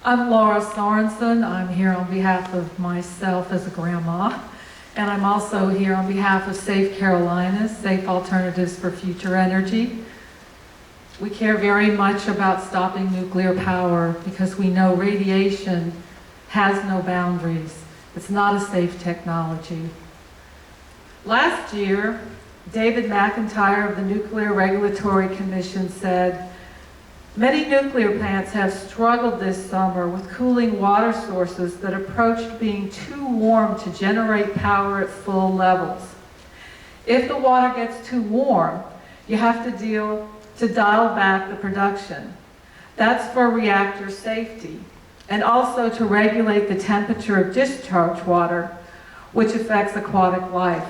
I'm Laura Sorenson. I'm here on behalf of myself as a grandma, and I'm also here on behalf of Safe Carolinas, Safe Alternatives for Future Energy. We care very much about stopping nuclear power because we know radiation has no boundaries. It's not a safe technology. Last year, David McIntyre of the Nuclear Regulatory Commission said, "Many nuclear plants have struggled this summer with cooling water sources that approached being too warm to generate power at full levels. If the water gets too warm, you have to dial back the production. That's for reactor safety, and also to regulate the temperature of discharge water, which affects aquatic life."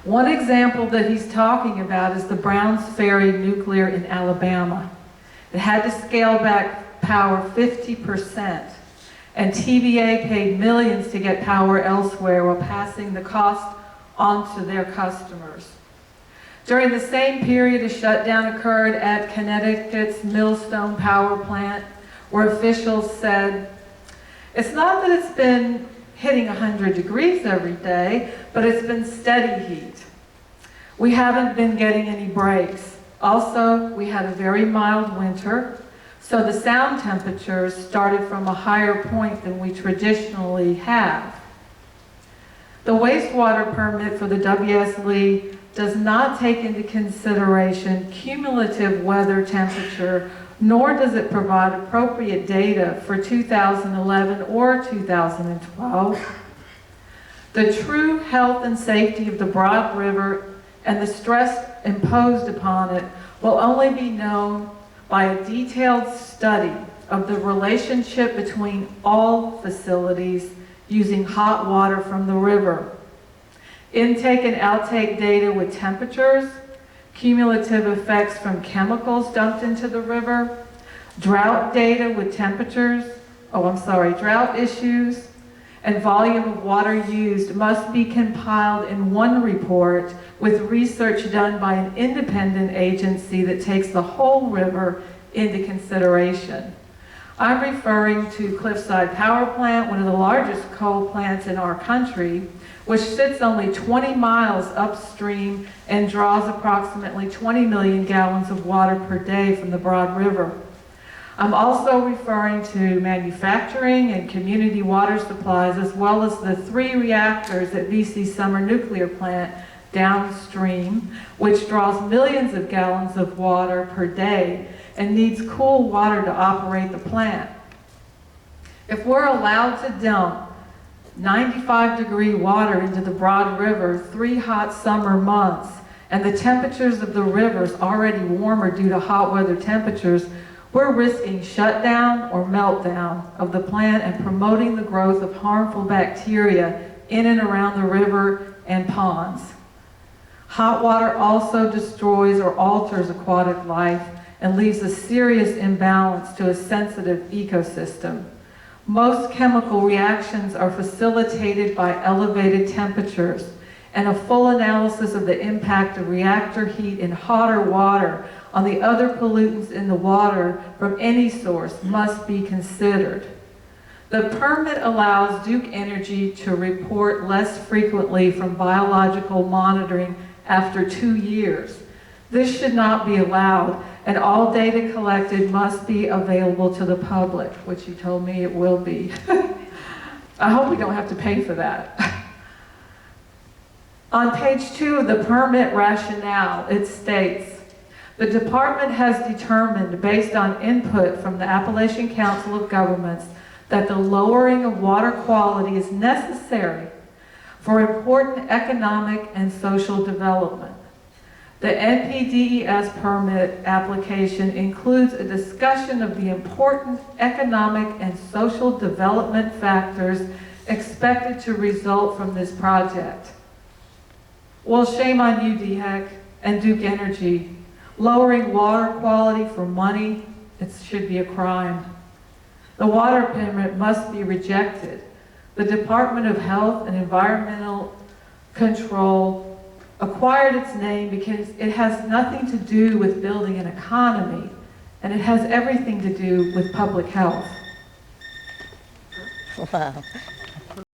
One example that he's talking about is the Browns Ferry nuclear in Alabama. It had to scale back power 50%, and TVA paid millions to get power elsewhere while passing the cost on to their customers. During the same period, a shutdown occurred at Connecticut's Millstone Power Plant, where officials said, "It's not that it's been hitting 100 degrees every day, but it's been steady heat. We haven't been getting any breaks. Also, we had a very mild winter, so the sound temperatures started from a higher point than we traditionally have." The wastewater permit for the W.S. Lee does not take into consideration cumulative weather temperature, nor does it provide appropriate data for 2011 or 2012. The true health and safety of the Broad River and the stress imposed upon it will only be known by a detailed study of the relationship between all facilities using hot water from the river. Intake and outtake data with temperatures, cumulative effects from chemicals dumped into the river, drought data with temperatures, drought issues, and volume of water used must be compiled in one report with research done by an independent agency that takes the whole river into consideration. I'm referring to Cliffside Power Plant, one of the largest coal plants in our country, which sits only 20 miles upstream and draws approximately 20 million gallons of water per day from the Broad River. I'm also referring to manufacturing and community water supplies, as well as the 3 reactors at BC Summer Nuclear Plant downstream, which draws millions of gallons of water per day and needs cool water to operate the plant. If we're allowed to dump 95-degree water into the Broad River 3 hot summer months, and the temperatures of the rivers already warmer due to hot weather temperatures, we're risking shutdown or meltdown of the plant and promoting the growth of harmful bacteria in and around the river and ponds. Hot water also destroys or alters aquatic life and leaves a serious imbalance to a sensitive ecosystem. Most chemical reactions are facilitated by elevated temperatures, and a full analysis of the impact of reactor heat in hotter water on the other pollutants in the water from any source must be considered. The permit allows Duke Energy to report less frequently from biological monitoring after 2 years. This should not be allowed, and all data collected must be available to the public, which you told me it will be. I hope we don't have to pay for that. On page 2 of the permit rationale, it states, "The department has determined, based on input from the Appalachian Council of Governments, that the lowering of water quality is necessary for important economic and social development. The NPDES permit application includes a discussion of the important economic and social development factors expected to result from this project." Well, shame on you, DHEC and Duke Energy. Lowering water quality for money, it should be a crime. The water permit must be rejected. The Department of Health and Environmental Control acquired its name because it has nothing to do with building an economy. and it has everything to do with public health. Wow.